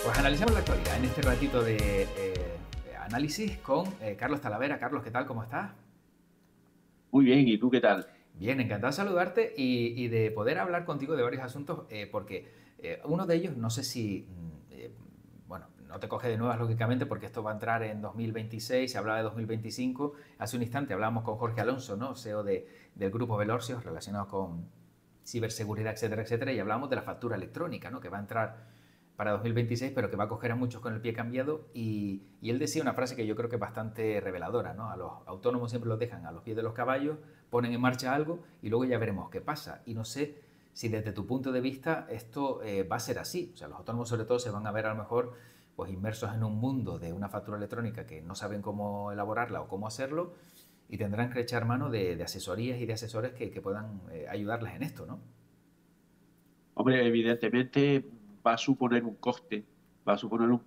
Pues analizamos la actualidad en este ratito de análisis con Carlos Talavera. Carlos, ¿qué tal? ¿Cómo estás? Muy bien, ¿y tú qué tal? Bien, encantado de saludarte y de poder hablar contigo de varios asuntos, porque uno de ellos, no sé si, bueno, no te coge de nuevas lógicamente porque esto va a entrar en 2026, se hablaba de 2025, hace un instante hablábamos con Jorge Alonso, ¿no? CEO del grupo Velorcios, relacionado con ciberseguridad, etcétera, etcétera, y hablábamos de la factura electrónica, ¿no? Que va a entrar para 2026, pero que va a coger a muchos con el pie cambiado. Y él decía una frase que yo creo que es bastante reveladora, ¿no? A los autónomos siempre los dejan a los pies de los caballos, ponen en marcha algo y luego ya veremos qué pasa. Y no sé si desde tu punto de vista esto va a ser así. O sea, los autónomos sobre todo se van a ver a lo mejor pues inmersos en un mundo de una factura electrónica que no saben cómo elaborarla o cómo hacerlo y tendrán que echar mano de asesorías y de asesores que puedan ayudarles en esto, ¿no? Hombre, evidentemente va a suponer un coste, va a suponer un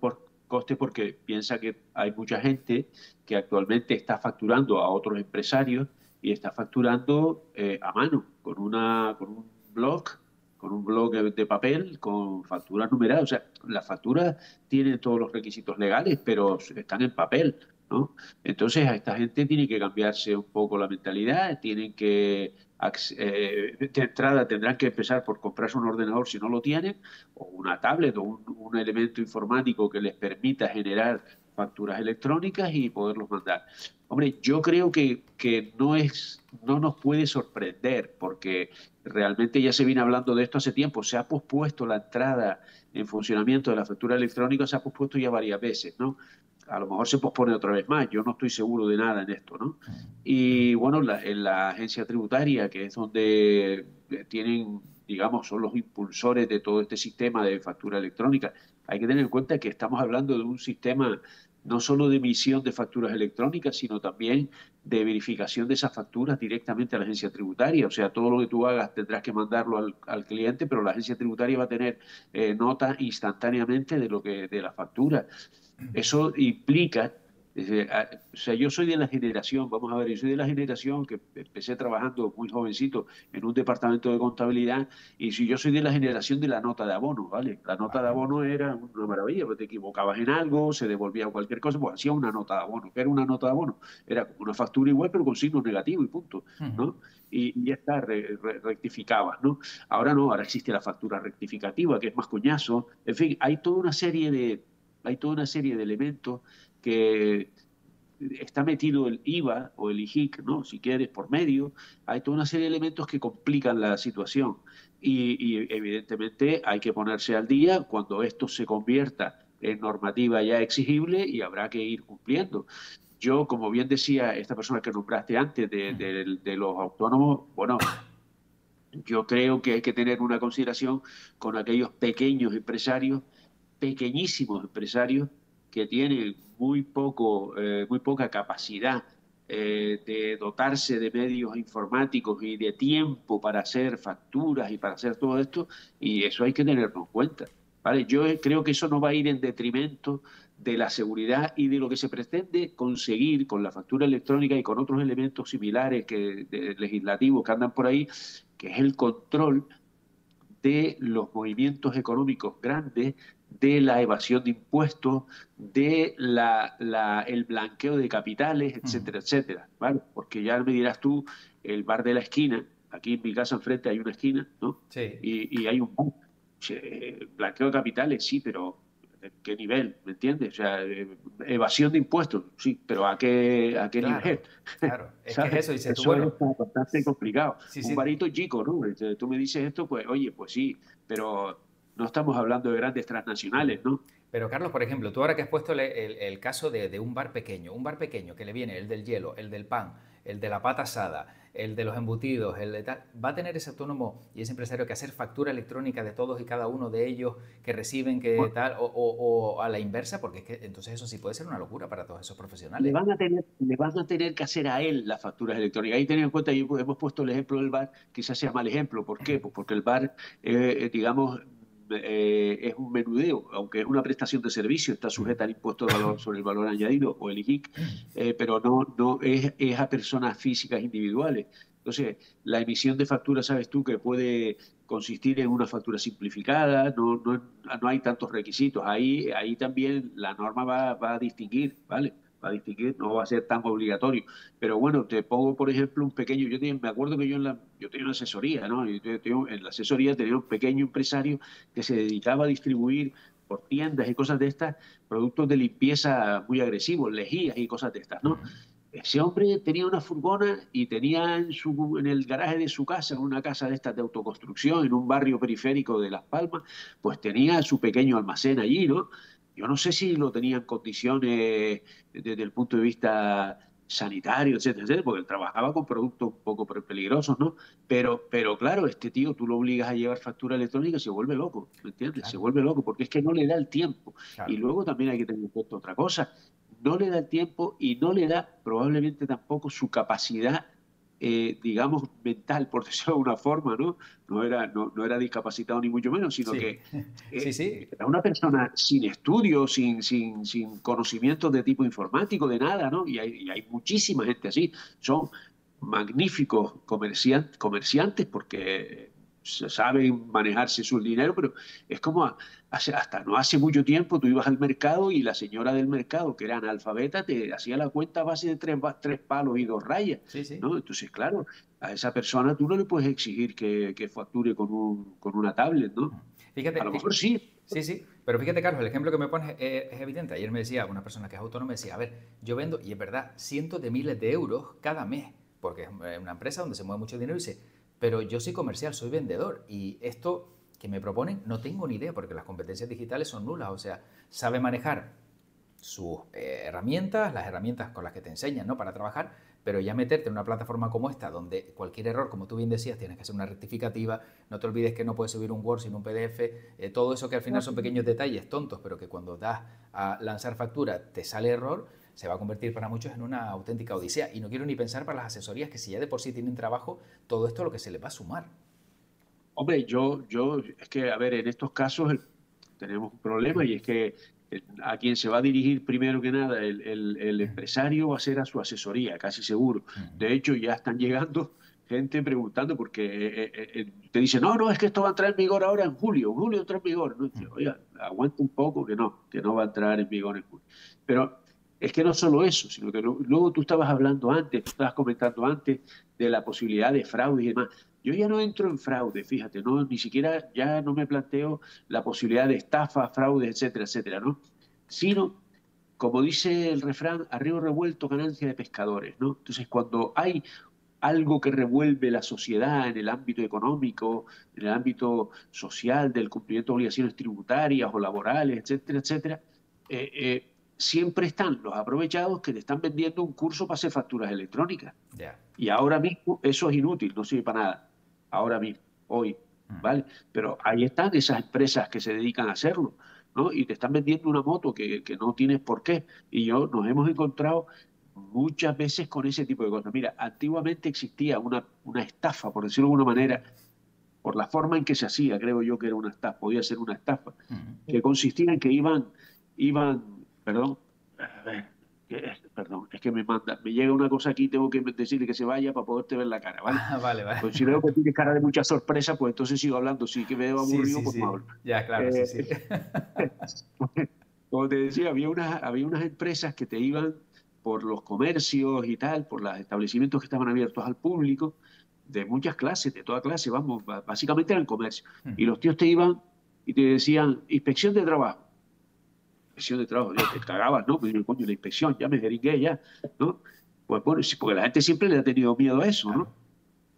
coste porque piensa que hay mucha gente que actualmente está facturando a otros empresarios y está facturando a mano, con un blog de papel, con facturas numeradas. O sea, las facturas tienen todos los requisitos legales, pero están en papel, ¿no? Entonces a esta gente tiene que cambiarse un poco la mentalidad, tienen que de entrada tendrán que empezar por comprarse un ordenador si no lo tienen, o una tablet o un elemento informático que les permita generar facturas electrónicas y poderlos mandar. Hombre, yo creo que no nos puede sorprender porque realmente ya se viene hablando de esto hace tiempo. Se ha pospuesto la entrada en funcionamiento de la factura electrónica, se ha pospuesto ya varias veces, ¿no? A lo mejor se pospone otra vez más, yo no estoy seguro de nada en esto, ¿no? Y bueno, en la agencia tributaria, que es donde tienen, digamos, son los impulsores de todo este sistema de factura electrónica, hay que tener en cuenta que estamos hablando de un sistema no solo de emisión de facturas electrónicas, sino también de verificación de esas facturas directamente a la agencia tributaria. O sea, todo lo que tú hagas tendrás que mandarlo al cliente, pero la agencia tributaria va a tener nota instantáneamente de la factura. Eso implica, o sea, yo soy de la generación, vamos a ver, yo soy de la generación que empecé trabajando muy jovencito en un departamento de contabilidad y si yo soy de la generación de la nota de abono, ¿vale? La nota de Vale. abono era una maravilla, porque te equivocabas en algo, se devolvía cualquier cosa, pues hacía una nota de abono. ¿Qué era una nota de abono? Era como una factura igual, pero con signo negativo y punto, ¿no? Y ya está, rectificabas, ¿no? Ahora no, ahora existe la factura rectificativa, que es más coñazo. En fin, hay toda una serie de elementos que está metido el IVA o el IJIC, ¿no? Si quieres, por medio. Hay toda una serie de elementos que complican la situación. Y evidentemente hay que ponerse al día cuando esto se convierta en normativa ya exigible y habrá que ir cumpliendo. Yo, como bien decía esta persona que nombraste antes de los autónomos, bueno, yo creo que hay que tener una consideración con aquellos pequeños empresarios, pequeñísimos empresarios que tienen muy poca capacidad de dotarse de medios informáticos y de tiempo para hacer facturas y para hacer todo esto, y eso hay que tenerlo en cuenta. ¿Vale? Yo creo que eso no va a ir en detrimento de la seguridad y de lo que se pretende conseguir con la factura electrónica y con otros elementos similares legislativos que andan por ahí, que es el control de los movimientos económicos grandes, de la evasión de impuestos, de el blanqueo de capitales, etcétera, etcétera. ¿Vale? Porque ya me dirás tú, el bar de la esquina, aquí en mi casa enfrente hay una esquina, ¿no? Sí, Y hay un bar. Blanqueo de capitales, sí, pero ¿en qué nivel? ¿Me entiendes? O sea, evasión de impuestos, sí, pero a qué claro, nivel? claro. Es que es ¿Sabes? eso, dices tú, Eso es bueno, bastante complicado. sí, Un sí. barito chico, ¿no? Tú me dices esto, pues oye, pues sí, pero no estamos hablando de grandes transnacionales, ¿no? Pero Carlos, por ejemplo, tú ahora que has puesto el caso de un bar pequeño que le viene el del hielo, el del pan, el de la pata asada, el de los embutidos, el de tal, va a tener ese autónomo y ese empresario que hacer factura electrónica de todos y cada uno de ellos que reciben, que Bueno, tal, o a la inversa, porque es que entonces eso sí puede ser una locura para todos esos profesionales. le van a tener que hacer a él las facturas electrónicas. Ahí tener en cuenta, y hemos puesto el ejemplo del bar, quizás sea mal ejemplo. ¿Por qué? Pues porque el bar, digamos, es un menudeo, aunque es una prestación de servicio, está sujeta al impuesto de valor sobre el valor añadido o el IJIC, pero no es a personas físicas individuales. Entonces, la emisión de factura, sabes tú, que puede consistir en una factura simplificada, no hay tantos requisitos. Ahí también la norma va a distinguir, ¿vale? Va a distinguir, no va a ser tan obligatorio. Pero bueno, te pongo, por ejemplo, un pequeño, me acuerdo que yo tenía una asesoría, ¿no? En la asesoría tenía un pequeño empresario que se dedicaba a distribuir por tiendas y cosas de estas, productos de limpieza muy agresivos, lejías y cosas de estas, ¿no? Ujú. Ese hombre tenía una furgona y tenía en el garaje de su casa, en una casa de estas de autoconstrucción, en un barrio periférico de Las Palmas, pues tenía su pequeño almacén allí, ¿no? Yo no sé si lo tenía en condiciones desde el punto de vista sanitario, etcétera, etcétera, porque él trabajaba con productos un poco peligrosos, ¿no? Pero claro, este tío tú lo obligas a llevar factura electrónica y se vuelve loco, ¿me entiendes? Se Claro, vuelve loco porque es que no le da el tiempo. Y claro. luego también hay que tener en cuenta otra cosa, no le da el tiempo y no le da probablemente tampoco su capacidad, digamos, mental, por decirlo de alguna forma, ¿no? No era discapacitado ni mucho menos, sino Sí, que sí, sí. era una persona sin estudios, sin conocimientos de tipo informático, de nada, ¿no? Y hay muchísima gente así. Son magníficos comerciantes porque saben manejarse su dinero, pero es como hasta no hace mucho tiempo tú ibas al mercado y la señora del mercado, que era analfabeta, te hacía la cuenta a base de tres palos y dos rayas, Sí, sí. ¿no? Entonces, claro, a esa persona tú no le puedes exigir que facture con una tablet, ¿no? A Fíjate, lo mejor sí. sí, sí, pero fíjate, Carlos, el ejemplo que me pones es evidente. Ayer me decía una persona que es autónoma, me decía, a ver, yo vendo, y es verdad, cientos de miles de euros cada mes, porque es una empresa donde se mueve mucho dinero, y dice, pero yo soy comercial, soy vendedor, y esto que me proponen no tengo ni idea, porque las competencias digitales son nulas, o sea, sabe manejar sus herramientas, las herramientas con las que te enseñan, ¿no? Para trabajar, pero ya meterte en una plataforma como esta, donde cualquier error, como tú bien decías, tienes que hacer una rectificativa, no te olvides que no puedes subir un Word sin un PDF, todo eso que al final son pequeños detalles tontos, pero que cuando das a lanzar factura te sale error, se va a convertir para muchos en una auténtica odisea. Y no quiero ni pensar para las asesorías, que si ya de por sí tienen trabajo, todo esto lo que se les va a sumar. Hombre, es que, a ver, en estos casos tenemos un problema y es que a quien se va a dirigir primero que nada el empresario va a ser a su asesoría, casi seguro. De hecho, ya están llegando gente preguntando porque te dice, no, es que esto va a entrar en vigor ahora en julio entra en vigor. No, tío, oiga, aguanta un poco que no va a entrar en vigor en julio. Pero es que no solo eso, sino que luego tú estabas hablando antes, tú estabas comentando antes de la posibilidad de fraude y demás. Yo ya no entro en fraude, fíjate, no, ni siquiera ya no me planteo la posibilidad de estafa, fraude, etcétera, etcétera, ¿no? Sino, como dice el refrán, a río revuelto ganancia de pescadores, ¿no? Entonces, cuando hay algo que revuelve la sociedad en el ámbito económico, en el ámbito social, del cumplimiento de obligaciones tributarias o laborales, etcétera, etcétera, siempre están los aprovechados que te están vendiendo un curso para hacer facturas electrónicas. Ya. Y ahora mismo eso es inútil, no sirve para nada. Ahora mismo, hoy, ¿vale? Pero ahí están esas empresas que se dedican a hacerlo, ¿no? Y te están vendiendo una moto que no tienes por qué. Y nos hemos encontrado muchas veces con ese tipo de cosas. Mira, antiguamente existía una estafa, por decirlo de alguna manera, por la forma en que se hacía, creo yo que era una estafa, podía ser una estafa, que consistía en que perdón, a ver, perdón, es que me llega una cosa aquí, tengo que decirle que se vaya para poderte ver la cara, ¿vale? Ah, vale, vale. Pues si veo que tienes cara de mucha sorpresa, pues entonces sigo hablando. Si que me veo Sí, aburrido, sí, pues no sí. hablo. Ya, claro, sí, Eh, sí. Como te decía, había unas empresas que te iban por los comercios y tal, por los establecimientos que estaban abiertos al público, de muchas clases, de toda clase, vamos, básicamente eran comercio. Y los tíos te iban y te decían, inspección de trabajo. Inspección de trabajo, ya te cagabas, ¿no? Pues digo, coño, la inspección, ya me jeringué, ya, ¿no? Pues bueno, sí, porque la gente siempre le ha tenido miedo a eso, Claro. ¿no?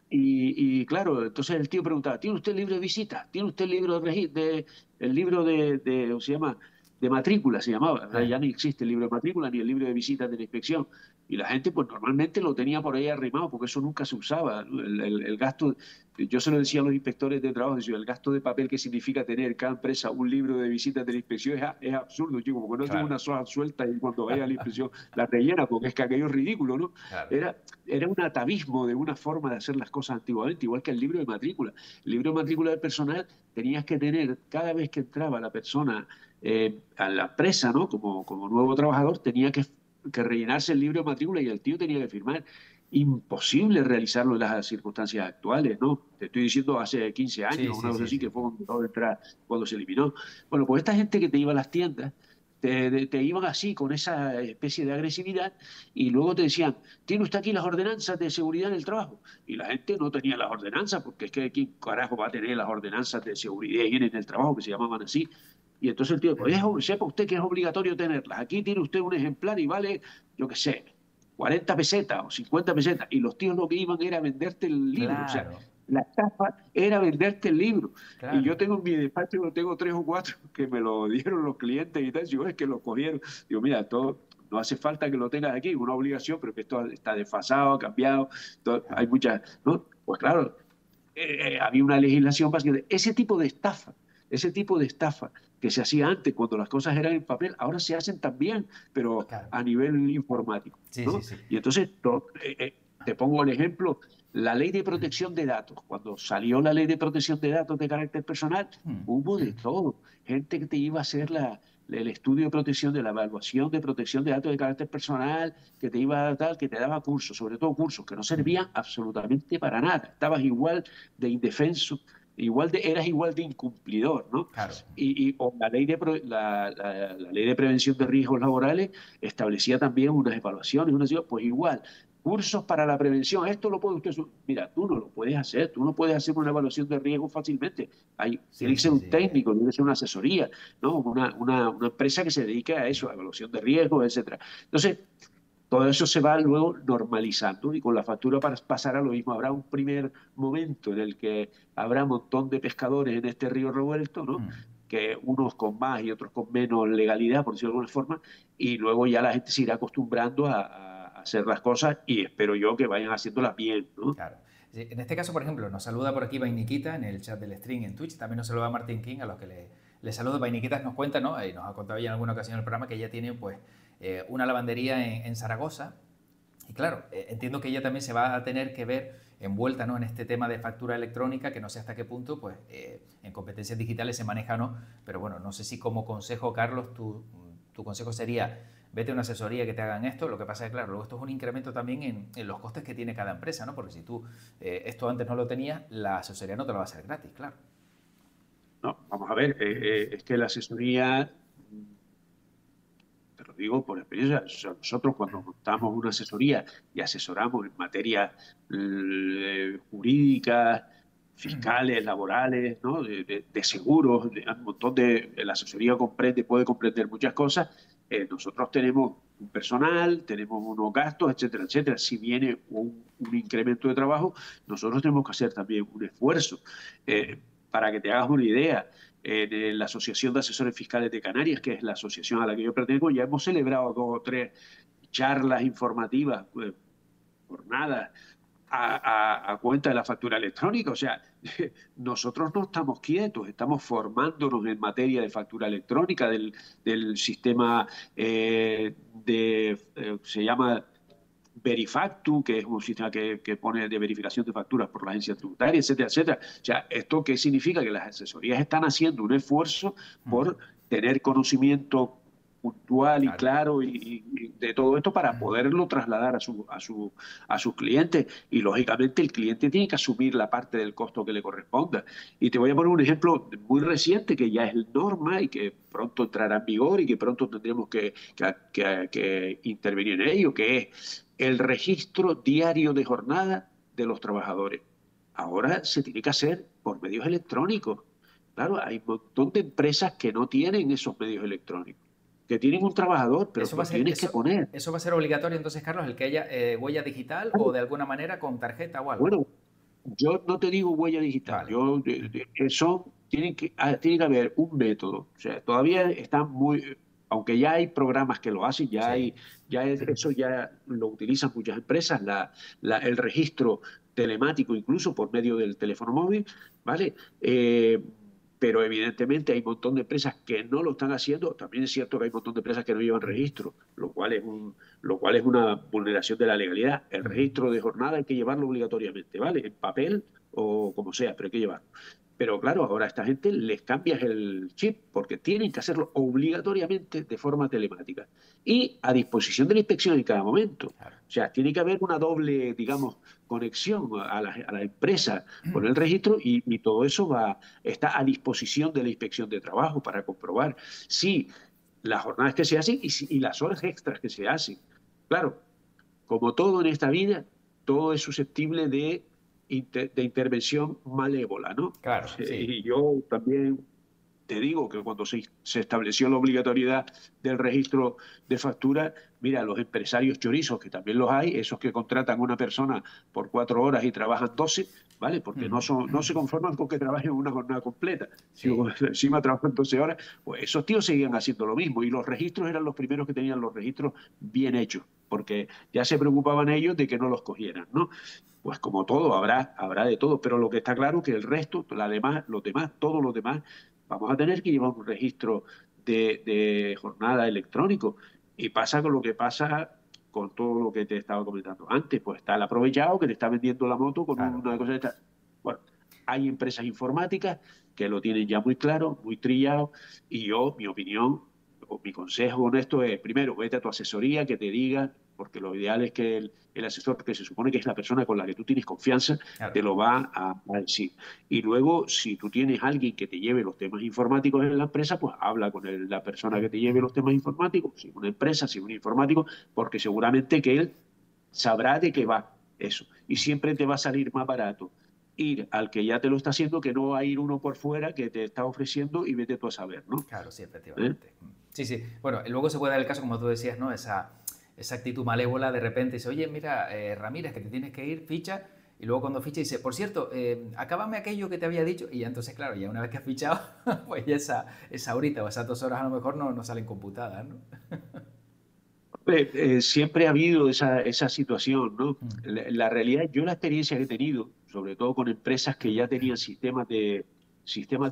Y claro, entonces el tío preguntaba, ¿tiene usted libro de visita? ¿Tiene usted el libro el libro ¿cómo se llama? De matrícula, se llamaba. Ahora ya ni existe el libro de matrícula ni el libro de visitas de la inspección. Y la gente, pues normalmente lo tenía por ahí arrimado, porque eso nunca se usaba, ¿no? El gasto, yo se lo decía a los inspectores de trabajo, decía, el gasto de papel que significa tener cada empresa un libro de visitas de la inspección es absurdo, chico, porque no tiene Claro. una sola suelta y cuando vaya a la inspección la rellena, porque es que aquello es ridículo, ¿no? Claro. Era un atavismo de una forma de hacer las cosas antiguamente, igual que el libro de matrícula. El libro de matrícula del personal tenías que tener, cada vez que entraba la persona a la empresa, ¿no? Como nuevo trabajador, tenía que rellenarse el libro de matrícula y el tío tenía que firmar. imposible realizarlo en las circunstancias actuales, ¿no? Te estoy diciendo hace 15 Sí, años, una sí, cosa sí, así, sí. que fue cuando se eliminó. Bueno, pues esta gente que te iba a las tiendas, te iban así, con esa especie de agresividad, y luego te decían, ¿tiene usted aquí las ordenanzas de seguridad en el trabajo? Y la gente no tenía las ordenanzas, porque es que ¿quién carajo va a tener las ordenanzas de seguridad y higiene en el trabajo, que se llamaban así? Y entonces el tío, pues sepa usted que es obligatorio tenerlas. Aquí tiene usted un ejemplar y vale, yo qué sé, 40 pesetas o 50 pesetas. Y los tíos lo que iban era venderte el libro. O sea, Claro, la estafa era venderte el libro. Y yo claro. tengo en mi despacho, tengo 3 o 4 que me lo dieron los clientes y tal. Digo, es que lo cogieron. Digo, mira, todo, no hace falta que lo tengas aquí, es una obligación, pero que esto está desfasado, ha cambiado, hay Claro. muchas, ¿no? Pues claro, había una legislación básica. Ese tipo de estafa que se hacía antes cuando las cosas eran en papel, ahora se hacen también, pero Claro. a nivel informático, Sí, sí, ¿no? sí. Y entonces, te pongo el ejemplo, la ley de protección de datos. Cuando salió la ley de protección de datos de carácter personal, hubo de todo. Gente que te iba a hacer el estudio de protección, de la evaluación de protección de datos de carácter personal, que te iba a dar, que te daba cursos, sobre todo cursos que no servían absolutamente para nada. Estabas igual de indefenso, eras igual de incumplidor, ¿no? Claro. O la ley de prevención de riesgos laborales establecía también unas evaluaciones, pues igual, cursos para la prevención, esto lo puede usted, mira, tú no lo puedes hacer, tú no puedes hacer una evaluación de riesgo fácilmente, tiene Sí, que ser sí, un sí. técnico, tiene que ser una asesoría, ¿no? Una empresa que se dedique a eso, a evaluación de riesgos, etcétera. Entonces, todo eso se va luego normalizando y con la factura pasará lo mismo. Habrá un primer momento en el que habrá un montón de pescadores en este río revuelto, ¿no? Que unos con más y otros con menos legalidad, por decirlo de alguna forma, y luego ya la gente se irá acostumbrando a hacer las cosas y espero yo que vayan haciéndolas bien, ¿no? Claro. Sí, en este caso, por ejemplo, nos saluda por aquí Vainiquita en el chat del stream en Twitch. También nos saluda Martín King, a los que le saludo. Vainiquita nos cuenta, ¿no? Y nos ha contado ya en alguna ocasión en el programa que ella tiene pues una lavandería en Zaragoza. Y claro, entiendo que ella también se va a tener que ver envuelta, ¿no?, en este tema de factura electrónica, que no sé hasta qué punto pues, en competencias digitales se maneja o no, pero bueno, no sé si como consejo, Carlos, tu consejo sería vete a una asesoría que te hagan esto. Lo que pasa es que, claro, luego esto es un incremento también en los costes que tiene cada empresa, ¿no? Porque si tú esto antes no lo tenías, la asesoría no te lo va a hacer gratis, claro. No, vamos a ver, es que la asesoría, te lo digo por experiencia, nosotros cuando montamos una asesoría y asesoramos en materias jurídicas, fiscales, laborales, ¿no? De seguros, un montón la asesoría puede comprender muchas cosas. Nosotros tenemos un personal, tenemos unos gastos, etcétera, etcétera. Si viene un incremento de trabajo, nosotros tenemos que hacer también un esfuerzo. Para que te hagas una idea, en la Asociación de Asesores Fiscales de Canarias, que es la asociación a la que yo pertenezco, ya hemos celebrado 2 o 3 charlas informativas, jornadas, a cuenta de la factura electrónica. O sea, nosotros no estamos quietos, estamos formándonos en materia de factura electrónica, del sistema se llama Verifactu, que es un sistema que pone de verificación de facturas por la agencia tributaria, etcétera, etcétera. O sea, ¿esto qué significa? Que las asesorías están haciendo un esfuerzo por tener conocimiento puntual y Claro. claro y de todo esto para poderlo trasladar a sus clientes. Y lógicamente el cliente tiene que asumir la parte del costo que le corresponda. Y te voy a poner un ejemplo muy reciente que ya es norma y que pronto entrará en vigor y que pronto tendremos que intervenir en ello, que es el registro diario de jornada de los trabajadores. Ahora se tiene que hacer por medios electrónicos. Claro, hay un montón de empresas que no tienen esos medios electrónicos, que tienen un trabajador, pero Eso va a lo ser, tienes que poner. eso va a ser obligatorio entonces, Carlos, el que haya huella digital o de alguna manera con tarjeta o algo. Bueno, yo no te digo huella digital, Vale. eso tiene que haber un método. O sea, todavía están aunque ya hay programas que lo hacen, Sí. eso ya lo utilizan muchas empresas, el registro telemático incluso por medio del teléfono móvil, ¿vale? Pero evidentemente hay un montón de empresas que no lo están haciendo. También es cierto que hay un montón de empresas que no llevan registro, lo cual es una vulneración de la legalidad. El registro de jornada hay que llevarlo obligatoriamente, ¿vale? En papel o como sea, pero hay que llevarlo. Pero claro, ahora a esta gente les cambias el chip porque tienen que hacerlo obligatoriamente de forma telemática y a disposición de la inspección en cada momento. Claro. O sea, tiene que haber una doble, digamos, conexión a la empresa con el registro y todo eso está a disposición de la inspección de trabajo para comprobar si las jornadas que se hacen y las horas extras que se hacen. Claro, como todo en esta vida, todo es susceptible de intervención malévola, ¿no? Claro, sí. Y yo también te digo que cuando se estableció la obligatoriedad del registro de factura, mira, los empresarios chorizos, que también los hay, esos que contratan a una persona por 4 horas y trabajan 12, ¿vale? Porque no se conforman con que trabajen una jornada completa, sino Sí, que encima trabajan 12 horas, pues esos tíos seguían haciendo lo mismo y los registros eran los primeros que tenían los registros bien hechos, porque ya se preocupaban ellos de que no los cogieran, ¿no? Pues como todo, habrá de todo, pero lo que está claro es que el resto, todos los demás, vamos a tener que llevar un registro de jornada electrónico. Y pasa con lo que pasa con todo lo que te estaba comentando antes, pues está el aprovechado que te está vendiendo la moto con claro, una claro. cosa de esta. Bueno, hay empresas informáticas que lo tienen ya muy claro, muy trillado, y yo, mi opinión, o mi consejo con esto es, primero, vete a tu asesoría, que te diga, porque lo ideal es que el asesor, que se supone que es la persona con la que tú tienes confianza, Claro. te lo va a decir. Y luego, si tú tienes alguien que te lleve los temas informáticos en la empresa, pues habla con la persona que te lleve los temas informáticos, si es una empresa, si es un informático, porque seguramente que él sabrá de qué va eso. Y siempre te va a salir más barato ir al que ya te lo está haciendo que no a ir uno por fuera que te está ofreciendo y vete tú a saber, ¿no? Claro, sí, ¿Eh? efectivamente. Sí, sí. Bueno, y luego se puede dar el caso, como tú decías, ¿no? Esa actitud malévola de repente dice, oye, mira, Ramírez, que te tienes que ir, ficha. Y luego cuando ficha dice, por cierto, acábame aquello que te había dicho. Y ya entonces, claro, ya una vez que has fichado, pues ya esa horita o esas 2 horas a lo mejor no salen computadas, ¿no? Siempre ha habido esa situación, ¿no? La realidad, yo la experiencia que he tenido, sobre todo con empresas que ya tenían sistemas de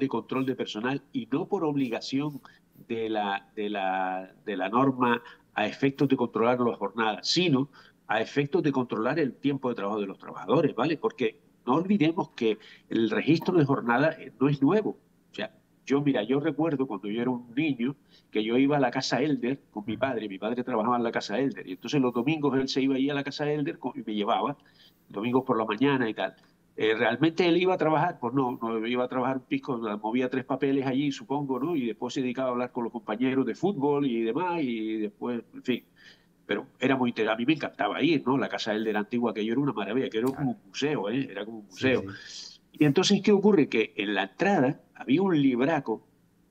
control de personal y no por obligación de la norma a efectos de controlar las jornadas, sino a efectos de controlar el tiempo de trabajo de los trabajadores, ¿vale? Porque no olvidemos que el registro de jornada no es nuevo. O sea, mira, yo recuerdo cuando yo era un niño, que yo iba a la casa Elder con mi padre trabajaba en la casa Elder, y entonces los domingos él se iba ahí a la casa Elder y me llevaba, domingos por la mañana y tal. ¿Realmente él iba a trabajar? Pues no iba a trabajar un pisco, movía 3 papeles allí, supongo, ¿no? Y después se dedicaba a hablar con los compañeros de fútbol y demás, y después, en fin. Pero era muy interesante, a mí me encantaba ir, ¿no? La casa Elder antigua, que yo era una maravilla, que era como Claro. un museo, ¿eh? Era como un Sí, museo. sí. Y entonces, ¿qué ocurre? Que en la entrada había un libraco,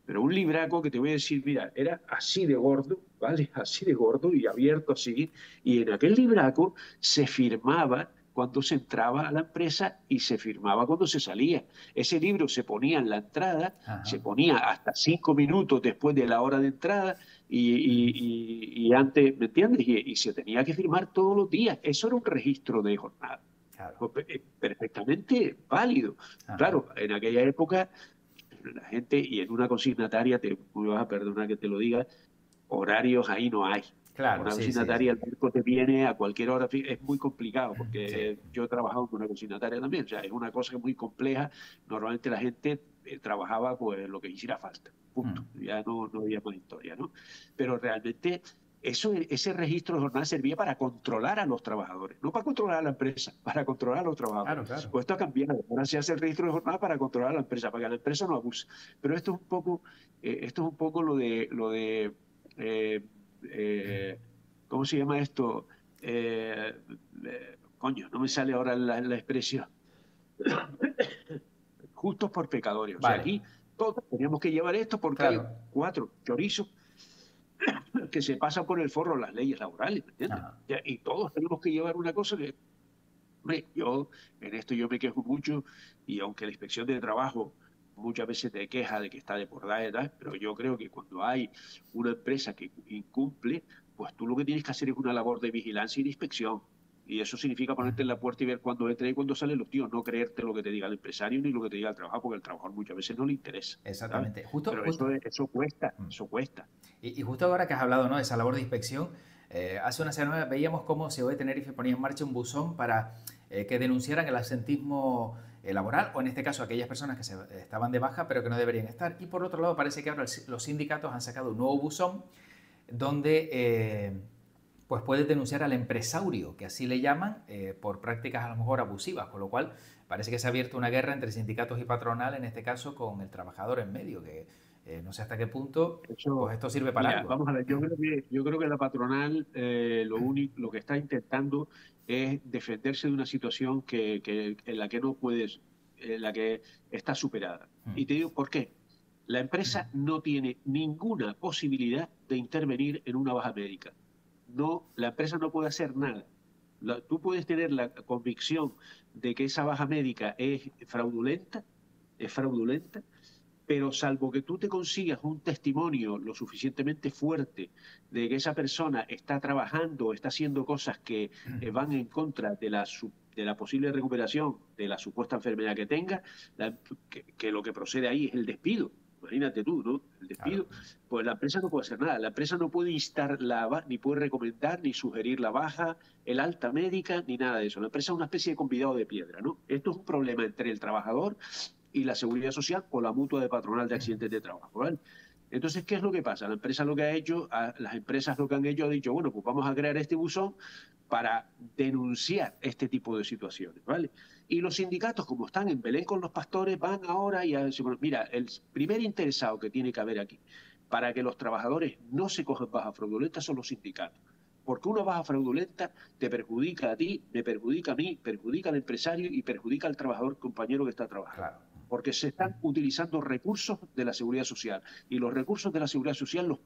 pero un libraco que te voy a decir, mira, era así de gordo, ¿vale? Así de gordo y abierto así. Y en aquel libraco se firmaba cuando se entraba a la empresa y se firmaba cuando se salía. Ese libro se ponía en la entrada, Ajá. se ponía hasta 5 minutos después de la hora de entrada y antes, ¿me entiendes? Y se tenía que firmar todos los días. Eso era un registro de jornada. Claro. Pues, perfectamente válido. Ajá. Claro, en aquella época la gente, y en una consignataria, me vas a perdonar que te lo diga, horarios ahí no hay. Claro, Una sí, sí, sí. consignataria, el banco te viene a cualquier hora, es muy complicado, Sí. porque yo he trabajado con una consignataria también, o sea, es una cosa muy compleja. Normalmente la gente trabajaba pues lo que hiciera falta, punto. Ya no había más historia, ¿no? Pero realmente ese registro de jornada servía para controlar a los trabajadores, no para controlar a la empresa, para controlar a los trabajadores. Claro, claro. Pues esto ha cambiado. Ahora se hace el registro de jornada para controlar a la empresa, para que la empresa no abuse. Pero esto es un poco eh, eh, ¿cómo se llama esto? Coño, no me sale ahora la expresión. Justos por pecadores. O sea, Vale. aquí todos teníamos que llevar esto porque hay Claro. 4 chorizos que se pasan por el forro las leyes laborales, ¿me entiendes? Ajá. Y todos tenemos que llevar una cosa que, hombre, en esto yo me quejo mucho y aunque la inspección de trabajo muchas veces te queja de que está desbordada y tal, pero yo creo que cuando hay una empresa que incumple, pues tú lo que tienes que hacer es una labor de vigilancia y de inspección. Y eso significa ponerte en la puerta y ver cuándo entra y cuándo salen los tíos, no creerte lo que te diga el empresario ni lo que te diga el trabajador, porque el trabajador muchas veces no le interesa, ¿sabes? Exactamente. Justo, Pero justo. eso cuesta, eso cuesta. Y justo ahora que has hablado, ¿no?, de esa labor de inspección, hace una semana veíamos cómo COE Tenerife ponía en marcha un buzón para que denunciaran el absentismo laboral, o en este caso aquellas personas que estaban de baja pero que no deberían estar. Y por otro lado parece que ahora los sindicatos han sacado un nuevo buzón donde pues puedes denunciar al empresario, que así le llaman, por prácticas a lo mejor abusivas, con lo cual parece que se ha abierto una guerra entre sindicatos y patronal, en este caso con el trabajador en medio, que no sé hasta qué punto Eso, pues esto sirve para mira, algo. vamos a ver, yo creo que la patronal lo que está intentando es defenderse de una situación en la que no puedes, en la que está superada. Y te digo por qué. La empresa no tiene ninguna posibilidad de intervenir en una baja médica. No, la empresa no puede hacer nada. Tú puedes tener la convicción de que esa baja médica es fraudulenta, pero salvo que tú te consigas un testimonio lo suficientemente fuerte de que esa persona está trabajando, está haciendo cosas que van en contra de la posible recuperación de la supuesta enfermedad que tenga, que lo que procede ahí es el despido. Imagínate tú, ¿no? El Claro. despido, pues la empresa no puede hacer nada. La empresa no puede instar ni puede recomendar, ni sugerir la baja, el alta médica, ni nada de eso. La empresa es una especie de convidado de piedra, ¿no? Esto es un problema entre el trabajador y la seguridad social o la mutua de patronal de accidentes de trabajo, ¿vale? Entonces, ¿qué es lo que pasa? La empresa lo que ha hecho, las empresas lo que han hecho, ha dicho, bueno, pues vamos a crear este buzón para denunciar este tipo de situaciones, ¿vale? Y los sindicatos, como están en Belén con los pastores, van ahora y a decir, bueno, mira, el primer interesado que tiene que haber aquí para que los trabajadores no se cojan bajas fraudulentas son los sindicatos. Porque una baja fraudulenta te perjudica a ti, me perjudica a mí, perjudica al empresario y perjudica al trabajador compañero que está trabajando. Claro. Porque se están utilizando recursos de la seguridad social. Y los recursos de la seguridad social los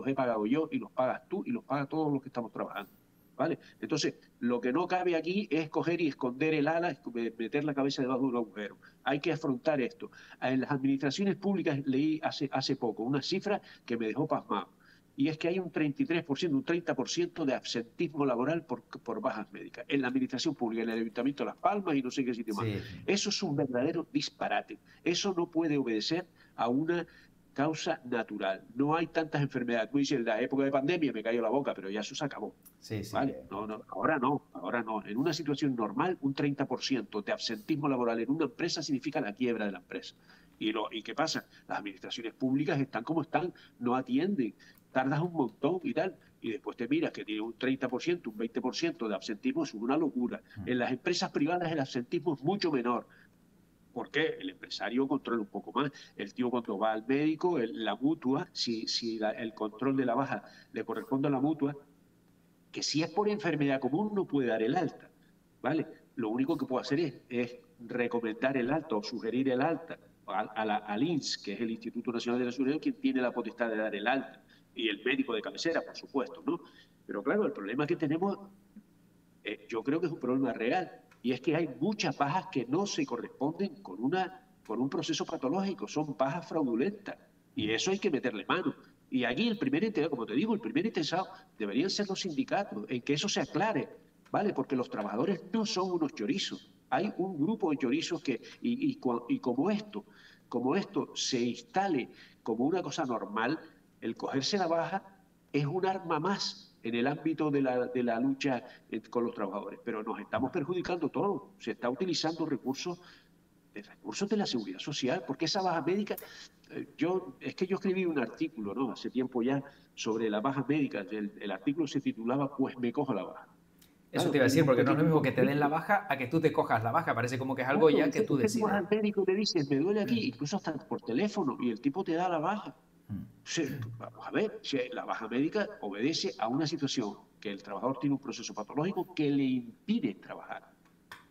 he pagado yo y los pagas tú y los paga todos los que estamos trabajando. ¿Vale? Entonces, lo que no cabe aquí es coger y esconder el ala, meter la cabeza debajo de un agujero. Hay que afrontar esto. En las administraciones públicas leí hace poco una cifra que me dejó pasmado. Y es que hay un 33%, un 30% de absentismo laboral por bajas médicas en la administración pública, en el Ayuntamiento de Las Palmas y no sé qué sitio más. Sí. Eso es un verdadero disparate. Eso no puede obedecer a una causa natural. No hay tantas enfermedades. Tú dices, en la época de pandemia me cayó la boca, pero ya eso se acabó. Sí, sí. ¿Vale? No, no, ahora no, ahora no. En una situación normal, un 30% de absentismo laboral en una empresa significa la quiebra de la empresa. ¿Y qué pasa? Las administraciones públicas están como están, no atienden, tardas un montón y tal, y después te miras que tiene un 30%, un 20% de absentismo, es una locura. En las empresas privadas el absentismo es mucho menor. ¿Por qué? El empresario controla un poco más. El tío cuando va al médico, la mutua, si el control de la baja le corresponde a la mutua, que si es por enfermedad común no puede dar el alta, ¿vale? Lo único que puede hacer es recomendar el alta o sugerir el alta al INS, que es el Instituto Nacional de la Seguridad, quien tiene la potestad de dar el alta, y el médico de cabecera, por supuesto, ¿no? Pero claro, el problema que tenemos, yo creo que es un problema real, y es que hay muchas bajas que no se corresponden con un proceso patológico, son bajas fraudulentas, y eso hay que meterle mano. Y allí el primer interesado, como te digo, el primer interesado deberían ser los sindicatos, en que eso se aclare, ¿vale? Porque los trabajadores no son unos chorizos. Hay un grupo de chorizos y como esto se instale como una cosa normal, el cogerse la baja es un arma más en el ámbito de la lucha con los trabajadores. Pero nos estamos perjudicando todo. Se está utilizando recursos de la seguridad social, porque esa baja médica, es que yo escribí un artículo, ¿no? Hace tiempo ya, sobre las bajas médicas. El artículo se titulaba Pues me cojo la baja. Eso Claro, te iba a hay decir, un porque no es lo pequeño mismo que te den la conflicto. baja a que tú te cojas la baja. Parece como que es algo Claro, ya que tú es que tú vas decides. al médico y le dices, me duele aquí, incluso hasta por teléfono, y el tipo te da la baja. Sí, vamos a ver, si la baja médica obedece a una situación que el trabajador tiene un proceso patológico que le impide trabajar.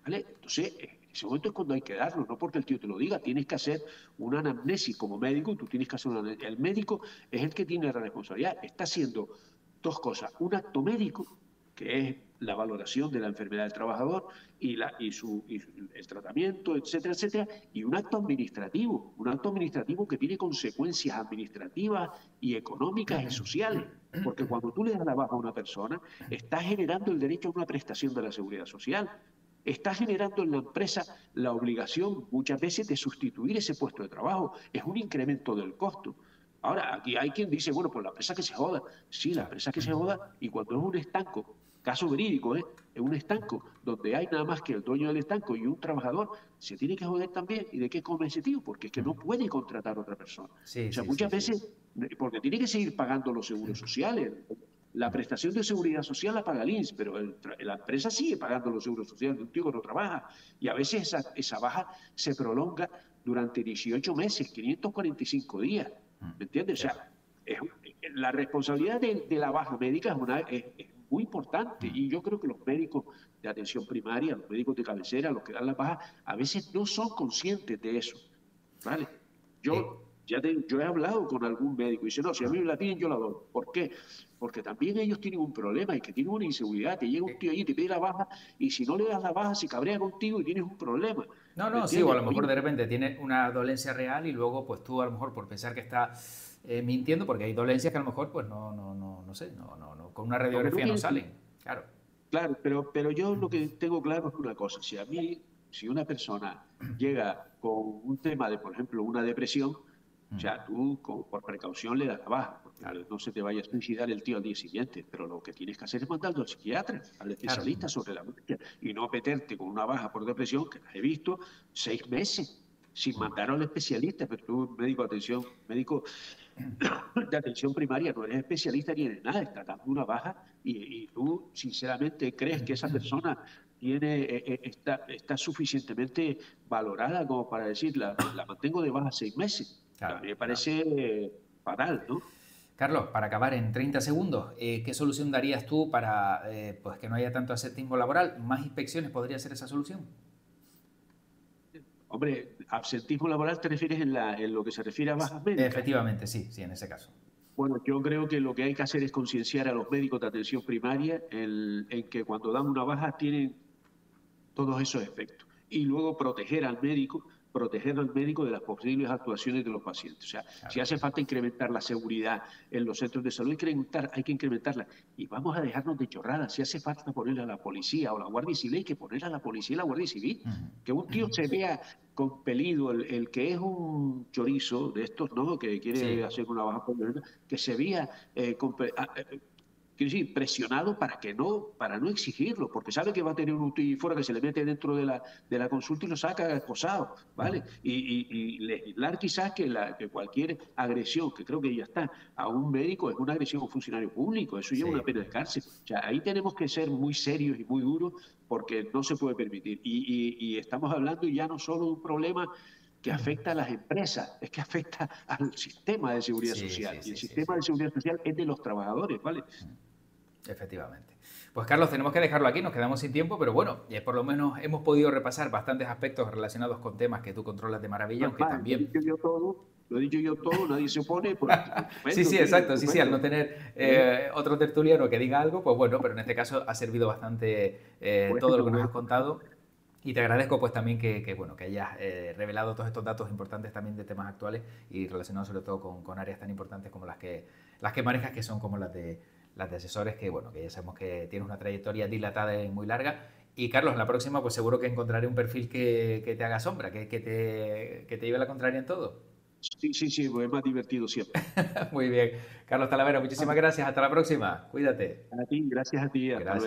¿Vale? Entonces, en ese momento es cuando hay que darlo, no porque el tío te lo diga, tienes que hacer una anamnesis como médico, tú tienes que hacer una anamnesis. El médico es el que tiene la responsabilidad, está haciendo dos cosas, un acto médico, que es la valoración de la enfermedad del trabajador y el tratamiento, etcétera, etcétera, y un acto administrativo que tiene consecuencias administrativas y económicas y sociales. Porque cuando tú le das la baja a una persona, estás generando el derecho a una prestación de la seguridad social. Está generando en la empresa la obligación muchas veces de sustituir ese puesto de trabajo. Es un incremento del costo. Ahora, aquí hay quien dice, bueno, pues la empresa que se joda. Sí, la Claro. empresa que se joda, y cuando es un estanco caso verídico, en un estanco donde hay nada más que el dueño del estanco y un trabajador, se tiene que joder también. ¿Y de qué come ese tío? Porque es que no puede contratar a otra persona. Sí, O sea, sí, sí, muchas sí. veces, porque tiene que seguir pagando los seguros sociales. La prestación de seguridad social la paga el INSS, pero la empresa sigue pagando los seguros sociales de un tío que no trabaja. Y a veces esa baja se prolonga durante 18 meses, 545 días. ¿Me entiendes? O sea, la responsabilidad de la baja médica es muy importante. Y yo creo que los médicos de atención primaria, los médicos de cabecera, los que dan la baja, a veces no son conscientes de eso. ¿Vale? Eh, Yo he hablado con algún médico y dice, no, si a mí me la piden, yo la doy. ¿Por qué? Porque también ellos tienen un problema y que tienen una inseguridad. Te llega un tío allí y te pide la baja y si no le das la baja se cabrea contigo y tienes un problema. No, ¿Me no, sí, o a entiendes? lo Oye, mejor de repente tiene una dolencia real y luego pues tú a lo mejor por pensar que está mintiendo, porque hay dolencias que a lo mejor pues no sé, con una lo que no radiografía no tiene, salen, claro. claro, pero yo lo que tengo claro es una cosa. Si una persona llega con un tema de, por ejemplo, una depresión, o sea, tú por precaución le das la baja, Claro, porque no se te vaya a suicidar el tío al día siguiente, pero lo que tienes que hacer es mandarlo al psiquiatra, al claro. especialista sobre la mente, y no meterte con una baja por depresión, que las he visto, 6 meses, sin mandar al especialista, pero tú, médico de atención primaria, no eres especialista ni en nada, estás dando una baja y tú sinceramente crees que esa persona está suficientemente valorada como para decir, la mantengo de baja 6 meses. A Claro, mí me claro. parece fatal, ¿no? Carlos, para acabar en 30 segundos, ¿qué solución darías tú para pues que no haya tanto absentismo laboral? ¿Más inspecciones podría ser esa solución? Hombre, absentismo laboral te refieres en lo que se refiere a bajas médicas. Efectivamente, sí, sí, en ese caso. Bueno, yo creo que lo que hay que hacer es concienciar a los médicos de atención primaria en que cuando dan una baja tienen todos esos efectos. Y luego proteger al médico de las posibles actuaciones de los pacientes. O sea, Claro. si hace falta incrementar la seguridad en los centros de salud, hay que incrementarla. Y vamos a dejarnos de chorradas. Si hace falta ponerle a la policía o la Guardia Civil, hay que poner a la policía y la Guardia Civil. Que un tío se vea compelido, el que es un chorizo de estos, ¿no? Que quiere Sí, hacer una baja por violenta, que se vea quiero decir, presionado para no exigirlo, porque sabe que va a tener un tío fuera que se le mete dentro de la consulta y lo saca esposado, ¿vale? Y legislar quizás que cualquier agresión, que creo que ya está, a un médico es una agresión a un funcionario público, eso lleva sí. una pena de cárcel. O sea, ahí tenemos que ser muy serios y muy duros porque no se puede permitir. Y estamos hablando ya no solo de un problema que afecta a las empresas, es que afecta al sistema de seguridad Sí, social. sí, Y el sí, sí, sistema sí. de seguridad social es de los trabajadores, ¿vale? Efectivamente. Pues Carlos, tenemos que dejarlo aquí, nos quedamos sin tiempo, pero bueno, por lo menos hemos podido repasar bastantes aspectos relacionados con temas que tú controlas de maravilla, No es aunque más, también... lo he dicho yo todo, nadie se opone, pues Sí, estupendo, sí, tío, exacto, sí, sí, al estupendo. no tener ¿Eh? otro tertuliano que diga algo, pues bueno, pero en este caso ha servido bastante todo lo Bueno, que nos has bueno. contado. Y te agradezco pues también bueno, que hayas revelado todos estos datos importantes también de temas actuales y relacionados sobre todo con áreas tan importantes como las que manejas, que son como las de asesores, que bueno, que ya sabemos que tienes una trayectoria dilatada y muy larga. Y Carlos, en la próxima pues seguro que encontraré un perfil que te haga sombra, que te lleve la contraria en todo. Sí, sí, sí, pues es más divertido siempre. Muy bien. Carlos Talavera, muchísimas Vale, gracias. Hasta la próxima. Cuídate. a ti, gracias a ti, hasta luego. Gracias.